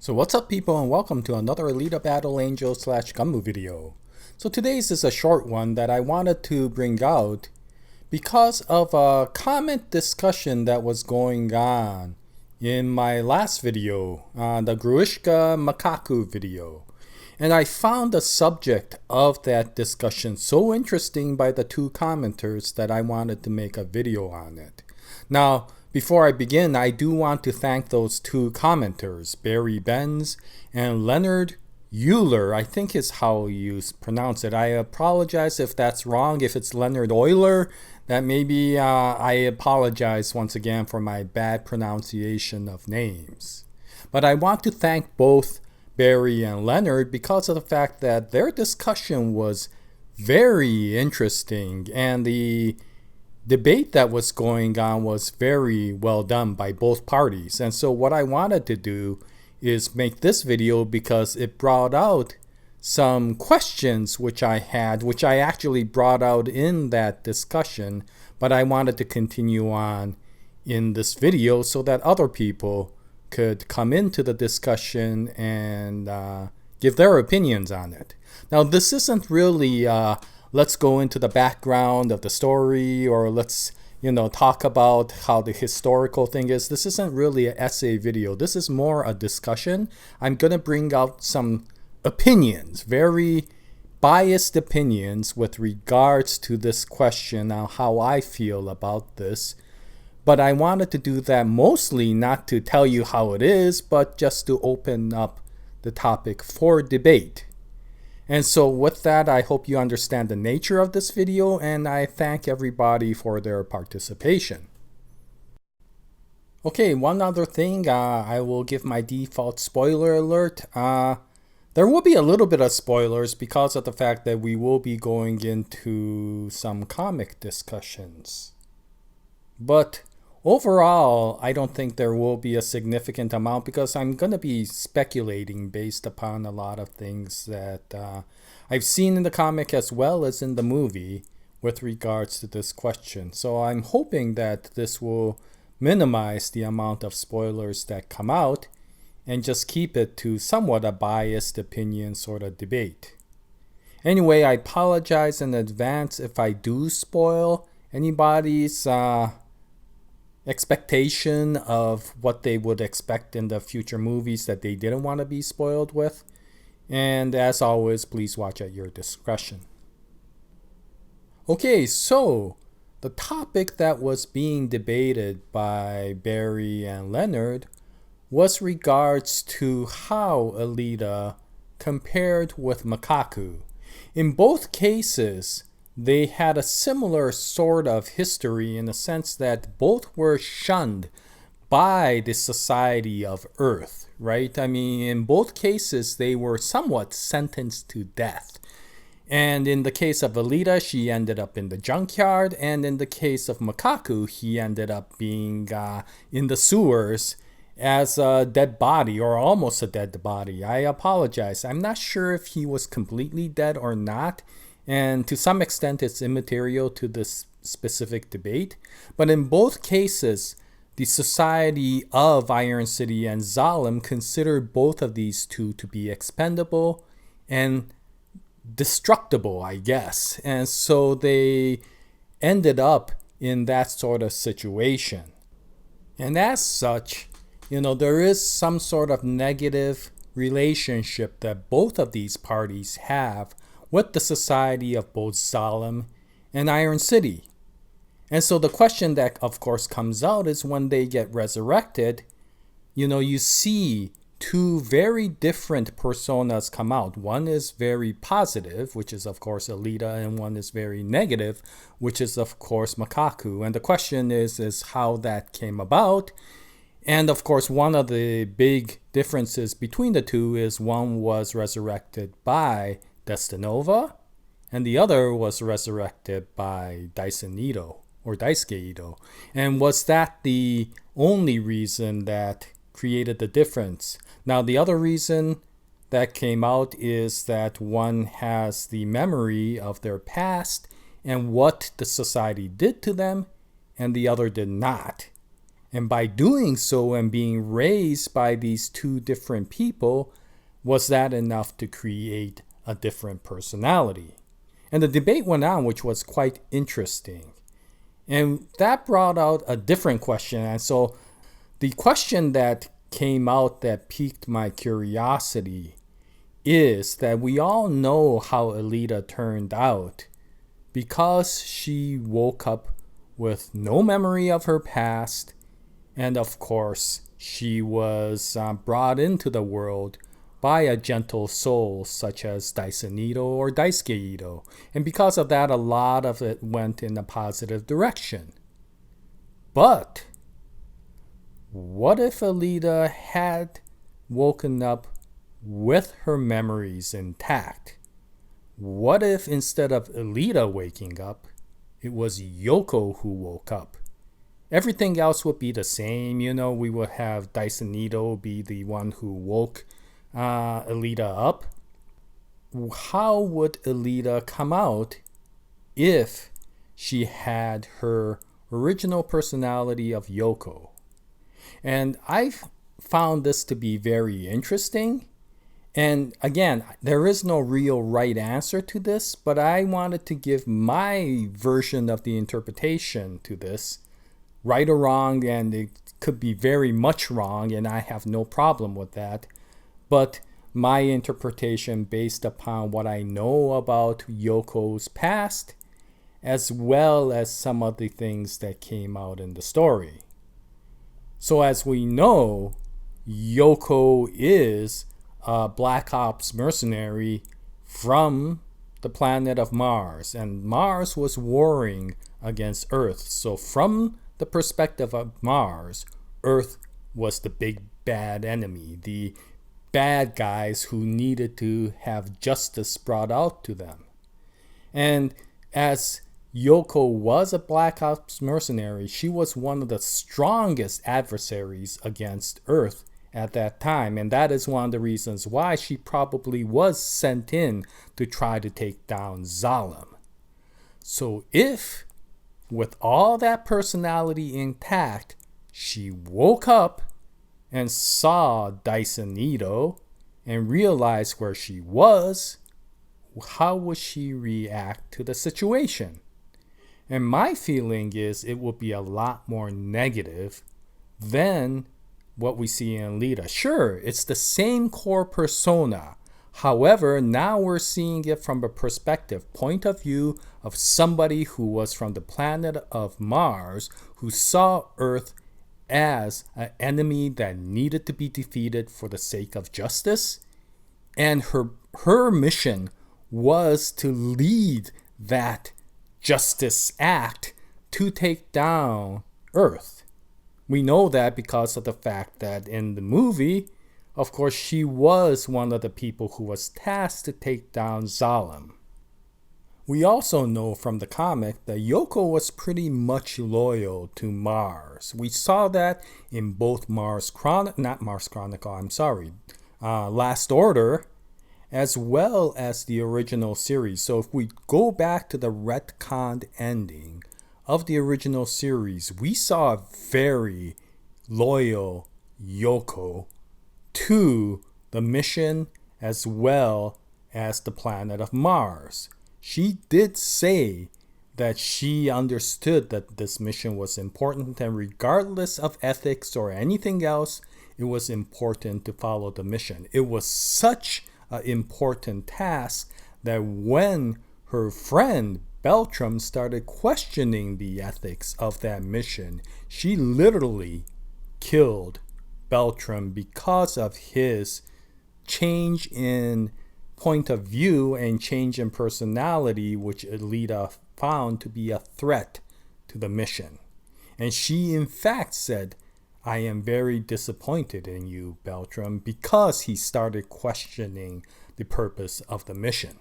So what's up people, and welcome to another Alita Battle Angel /GUNNM video. So today's is a short one that I wanted to bring out because of a comment discussion that was going on in my last video, the Gruishka Makaku video. And I found the subject of that discussion so interesting by the two commenters that I wanted to make a video on it. Now, before I begin, I do want to thank those two commenters, Barry Benz and Leonard Euler, I think is how you pronounce it. I apologize if that's wrong. If it's Leonard Euler, that maybe I apologize once again for my bad pronunciation of names. But I want to thank both Barry and Leonard because of the fact that their discussion was very interesting, and the debate that was going on was very well done by both parties. And so what I wanted to do is make this video because it brought out some questions which I had, which I actually brought out in that discussion, but I wanted to continue on in this video so that other people could come into the discussion and give their opinions on it. Now, this isn't really let's go into the background of the story, or let's talk about how the historical thing is. This isn't really an essay video. This is more a discussion. I'm going to bring out some opinions, very biased opinions with regards to this question on how I feel about this. But I wanted to do that mostly not to tell you how it is, but just to open up the topic for debate. And so with that, I hope you understand the nature of this video, and I thank everybody for their participation. Okay, one other thing, I will give my default spoiler alert. There will be a little bit of spoilers because of the fact that we will be going into some comic discussions. But overall, I don't think there will be a significant amount because I'm going to be speculating based upon a lot of things that I've seen in the comic as well as in the movie with regards to this question. So I'm hoping that this will minimize the amount of spoilers that come out and just keep it to somewhat a biased opinion sort of debate. Anyway, I apologize in advance if I do spoil anybody's expectation of what they would expect in the future movies that they didn't want to be spoiled with. And as always, please watch at your discretion. Okay, so the topic that was being debated by Barry and Leonard was regards to how Alita compared with Makaku. In both cases, they had a similar sort of history in the sense that both were shunned by the society of Earth, right? I mean, in both cases, they were somewhat sentenced to death. And in the case of Alita, she ended up in the junkyard. And in the case of Makaku, he ended up being in the sewers as a dead body, or almost a dead body. I apologize. I'm not sure if he was completely dead or not. And to some extent, it's immaterial to this specific debate. But in both cases, the society of Iron City and Zalem considered both of these two to be expendable and destructible, I guess. And so they ended up in that sort of situation. And as such, there is some sort of negative relationship that both of these parties have with the society of both Zalem and Iron City. And so the question that of course comes out is when they get resurrected, you see two very different personas come out. One is very positive, which is of course Alita, and one is very negative, which is of course Makaku. And the question is how that came about. And of course, one of the big differences between the two is one was resurrected by Destinova, and the other was resurrected by Dyson Ido, or Daisuke Ido. And was that the only reason that created the difference? Now, the other reason that came out is that one has the memory of their past and what the society did to them, and the other did not. And by doing so and being raised by these two different people, was that enough to create a different personality? And the debate went on, which was quite interesting. And that brought out a different question. And so the question that came out that piqued my curiosity is that we all know how Alita turned out because she woke up with no memory of her past. And of course, she was brought into the world by a gentle soul such as Dyson Ido or Daisuke Ido. And because of that, a lot of it went in a positive direction. But what if Alita had woken up with her memories intact? What if instead of Alita waking up, it was Yoko who woke up? Everything else would be the same. We would have Dyson Ido be the one who woke Alita up. How would Alita come out if she had her original personality of Yoko? And I've found this to be very interesting. And again, there is no real right answer to this, but I wanted to give my version of the interpretation to this, right or wrong, and it could be very much wrong, and I have no problem with that. But my interpretation based upon what I know about Yoko's past, as well as some of the things that came out in the story. So as we know, Yoko is a Black Ops mercenary from the planet of Mars, and Mars was warring against Earth. So from the perspective of Mars, Earth was the big bad enemy, the bad guys who needed to have justice brought out to them. And as Yoko was a Black Ops mercenary, she was one of the strongest adversaries against Earth at that time, and that is one of the reasons why she probably was sent in to try to take down Zalem. So if, with all that personality intact, she woke up and saw Dyson Ido and realized where she was, how would she react to the situation? And my feeling is it would be a lot more negative than what we see in Alita. Sure, it's the same core persona. However, now we're seeing it from a point of view of somebody who was from the planet of Mars, who saw Earth as an enemy that needed to be defeated for the sake of justice. And her mission was to lead that justice act to take down Earth. We know that because of the fact that in the movie, of course, she was one of the people who was tasked to take down Zalem. We also know from the comic that Yoko was pretty much loyal to Mars. We saw that in both Last Order, as well as the original series. So if we go back to the retconned ending of the original series, we saw a very loyal Yoko to the mission as well as the planet of Mars. She did say that she understood that this mission was important, and regardless of ethics or anything else, it was important to follow the mission. It was such an important task that when her friend Beltram started questioning the ethics of that mission, she literally killed Beltram because of his change in point of view and change in personality, which Alita found to be a threat to the mission. And she in fact said, "I am very disappointed in you, Beltram," because he started questioning the purpose of the mission.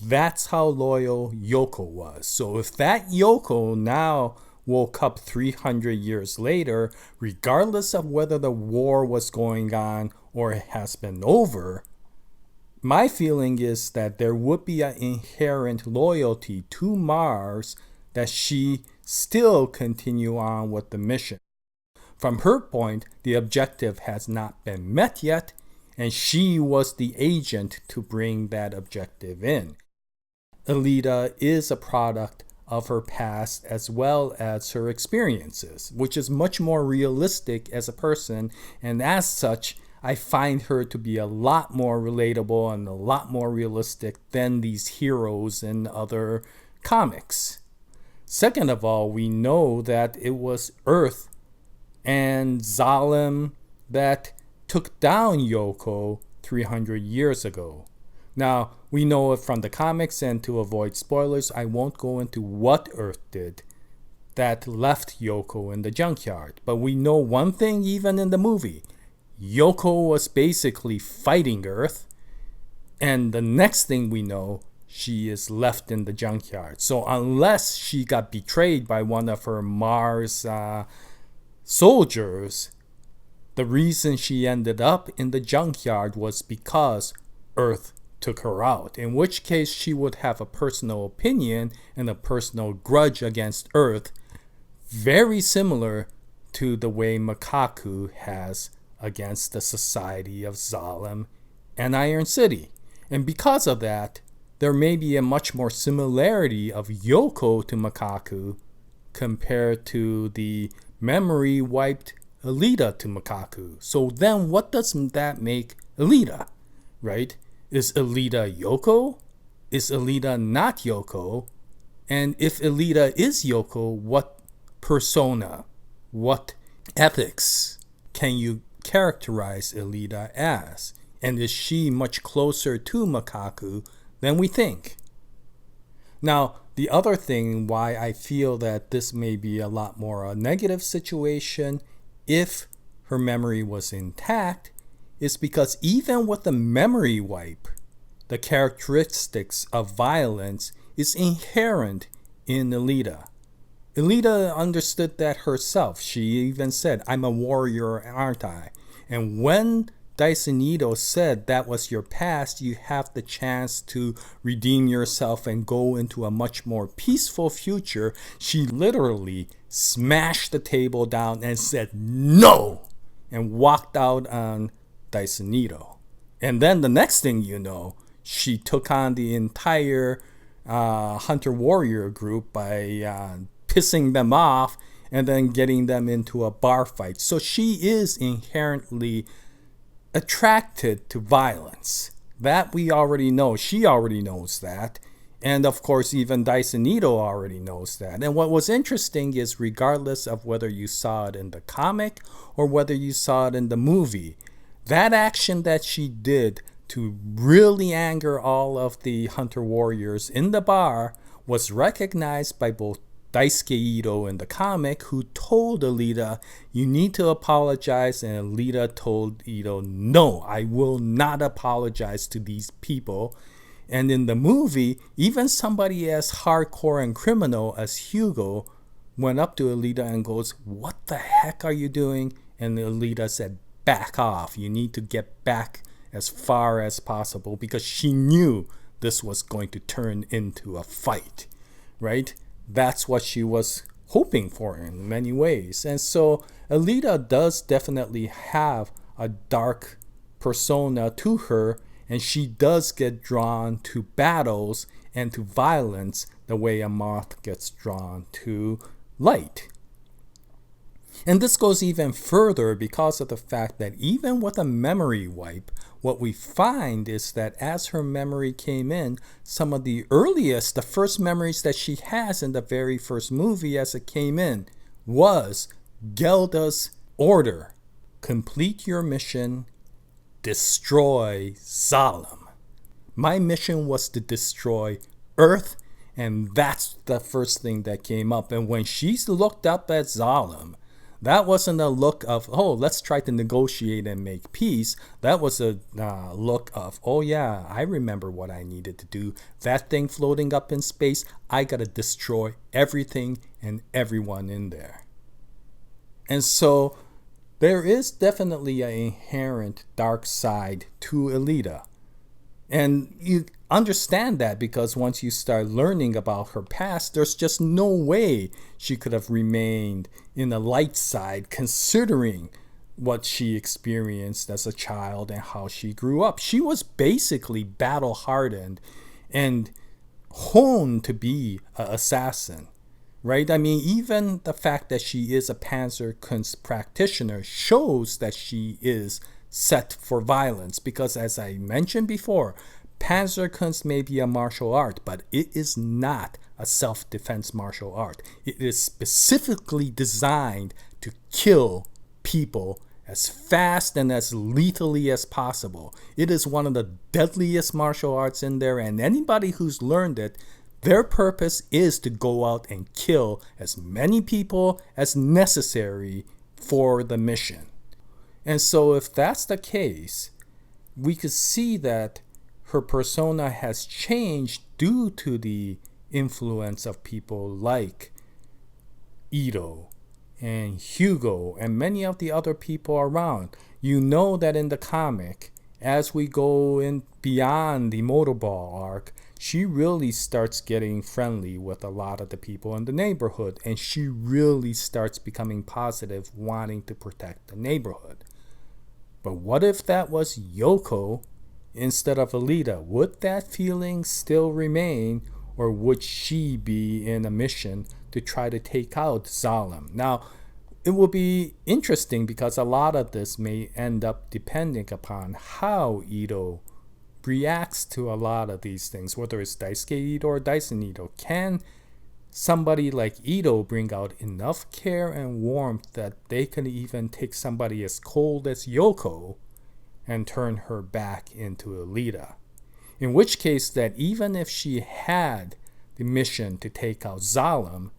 That's how loyal Yoko was. So if that Yoko now woke up 300 years later, regardless of whether the war was going on or it has been over, my feeling is that there would be an inherent loyalty to Mars that she still continue on with the mission. from her point, the objective has not been met yet, and she was the agent to bring that objective in. Alita is a product of her past as well as her experiences, which is much more realistic as a person, and as such, I find her to be a lot more relatable and a lot more realistic than these heroes in other comics. Second of all, we know that it was Earth and GUNNM that took down Yoko 300 years ago. Now, we know it from the comics, and to avoid spoilers, I won't go into what Earth did that left Yoko in the junkyard. But we know one thing even in the movie. Yoko was basically fighting Earth, and the next thing we know, she is left in the junkyard. So unless she got betrayed by one of her Mars soldiers, the reason she ended up in the junkyard was because Earth took her out, in which case she would have a personal opinion and a personal grudge against Earth, very similar to the way Makaku has against the society of GUNNM and Iron City. And because of that, there may be a much more similarity of Yoko to Makaku compared to the memory wiped Alita to Makaku. So then what does that make Alita, right? Is Alita Yoko? Is Alita not Yoko? And if Alita is Yoko, what persona, what ethics can you characterize Alita as? And is she much closer to Makaku than we think? Now, the other thing why I feel that this may be a lot more a negative situation if her memory was intact is because even with the memory wipe, the characteristics of violence is inherent in Alita. Alita understood that herself. She even said, "I'm a warrior, aren't I?" And when Dyson Ido said that was your past, you have the chance to redeem yourself and go into a much more peaceful future, she literally smashed the table down and said, "No!" and walked out on Dyson Ido. And then the next thing you know, she took on the entire Hunter Warrior group by pissing them off and then getting them into a bar fight. So she is inherently attracted to violence. That we already know. She already knows that. And of course, even Dyson Ido already knows that. And what was interesting is regardless of whether you saw it in the comic or whether you saw it in the movie, that action that she did to really anger all of the Hunter Warriors in the bar was recognized by both Daisuke Ido in the comic, who told Alita, "You need to apologize," and Alita told Ido, "No, I will not apologize to these people." And in the movie, even somebody as hardcore and criminal as Hugo went up to Alita and goes, "What the heck are you doing?" And Alita said, "Back off. You need to get back as far as possible," because she knew this was going to turn into a fight, right? That's what she was hoping for in many ways. And so Alita does definitely have a dark persona to her, and she does get drawn to battles and to violence the way a moth gets drawn to light. And this goes even further because of the fact that even with a memory wipe, what we find is that as her memory came in, some of the earliest, the first memories that she has in the very first movie as it came in was Gelda's order: complete your mission, destroy GUNNM. My mission was to destroy Earth, and that's the first thing that came up. And when she looked up at GUNNM, that wasn't a look of, "Oh, let's try to negotiate and make peace." That was a look of, "Oh yeah, I remember what I needed to do. That thing floating up in space, I gotta destroy everything and everyone in there." And so there is definitely an inherent dark side to Alita. And you understand that because once you start learning about her past, there's just no way she could have remained in the light side considering what she experienced as a child and how she grew up. She was basically battle hardened and honed to be an assassin, right? I mean, even the fact that she is a Panzerkunst practitioner shows that she is set for violence because, as I mentioned before, Panzerkunst may be a martial art, but it is not a self-defense martial art. It is specifically designed to kill people as fast and as lethally as possible. It is one of the deadliest martial arts in there, and anybody who's learned it, their purpose is to go out and kill as many people as necessary for the mission. And so if that's the case, we could see that her persona has changed due to the influence of people like Ido and Hugo and many of the other people around. You know that in the comic, as we go in beyond the motorball arc, she really starts getting friendly with a lot of the people in the neighborhood, and she really starts becoming positive, wanting to protect the neighborhood. But what if that was Yoko instead of Alita? Would that feeling still remain, or would she be in a mission to try to take out Zalem? Now, it will be interesting because a lot of this may end up depending upon how Ido reacts to a lot of these things, whether it's Daisuke Ido or Dyson Ido. Can somebody like Ido bring out enough care and warmth that they can even take somebody as cold as Yoko and turn her back into Alita? In which case that even if she had the mission to take out Zalem,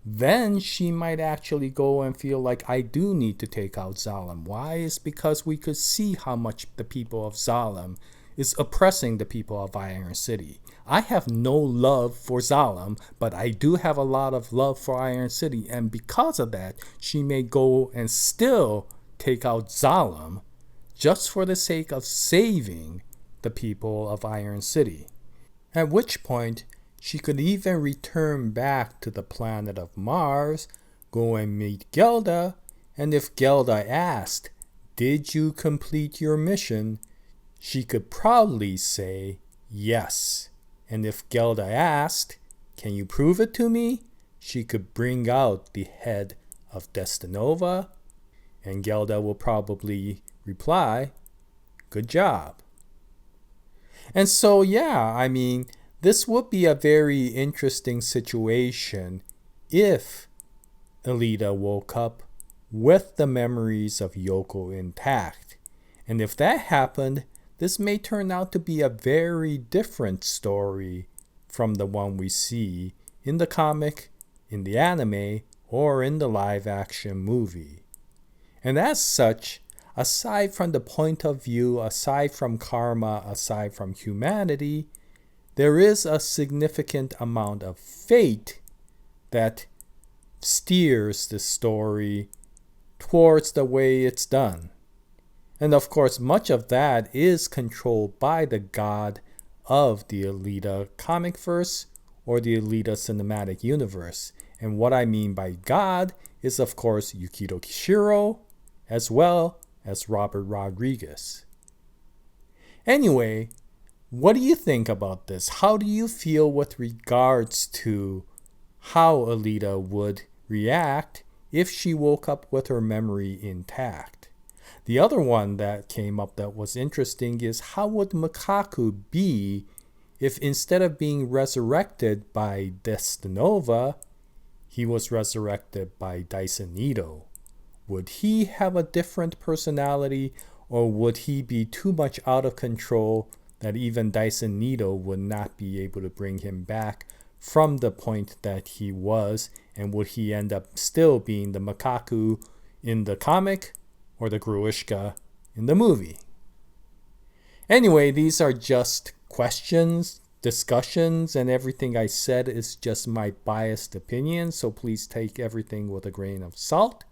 then she might actually go and feel like, I do need to take out Zalem. Why? It's because we could see how much the people of Zalem is oppressing the people of Iron City. I have no love for Zalem, but I do have a lot of love for Iron City, and because of that, she may go and still take out Zalem just for the sake of saving the people of Iron City. At which point, she could even return back to the planet of Mars, go and meet Gelda, and if Gelda asked, "Did you complete your mission?" she could proudly say yes. And if Gelda asked, "Can you prove it to me?" she could bring out the head of Destinova, and Gelda will probably reply, "Good job." And so, yeah, I mean, this would be a very interesting situation if Alita woke up with the memories of Yoko intact. And if that happened, this may turn out to be a very different story from the one we see in the comic, in the anime, or in the live-action movie. And as such, aside from the point of view, aside from karma, aside from humanity, there is a significant amount of fate that steers the story towards the way it's done. And of course, much of that is controlled by the god of the Alita comic verse or the Alita cinematic universe. And what I mean by god is, of course, Yukito Kishiro, as well as Robert Rodriguez. Anyway, what do you think about this? How do you feel with regards to how Alita would react if she woke up with her memory intact? The other one that came up that was interesting is how would Makaku be if instead of being resurrected by Destinova, he was resurrected by Dyson Ido? Would he have a different personality, or would he be too much out of control that even Dyson Ido would not be able to bring him back from the point that he was, and would he end up still being the Makaku in the comic or the Gruishka in the movie? Anyway, these are just questions, discussions, and everything I said is just my biased opinion, so please take everything with a grain of salt.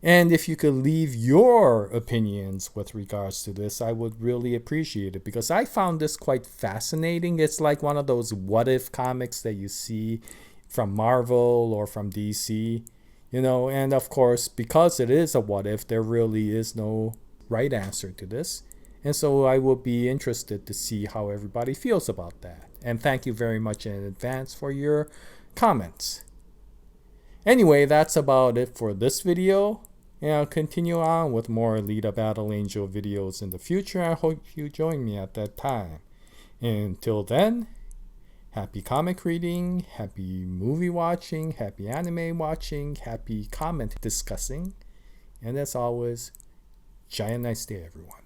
And if you could leave your opinions with regards to this, I would really appreciate it, because I found this quite fascinating. It's like one of those what if comics that you see from Marvel or from DC, and of course, because it is a what if, there really is no right answer to this. And so I will be interested to see how everybody feels about that. And thank you very much in advance for your comments. Anyway, that's about it for this video. And I'll continue on with more Alita Battle Angel videos in the future. I hope you join me at that time. Until then, happy comic reading, happy movie watching, happy anime watching, happy comment discussing. And as always, Jaya, nice day, everyone.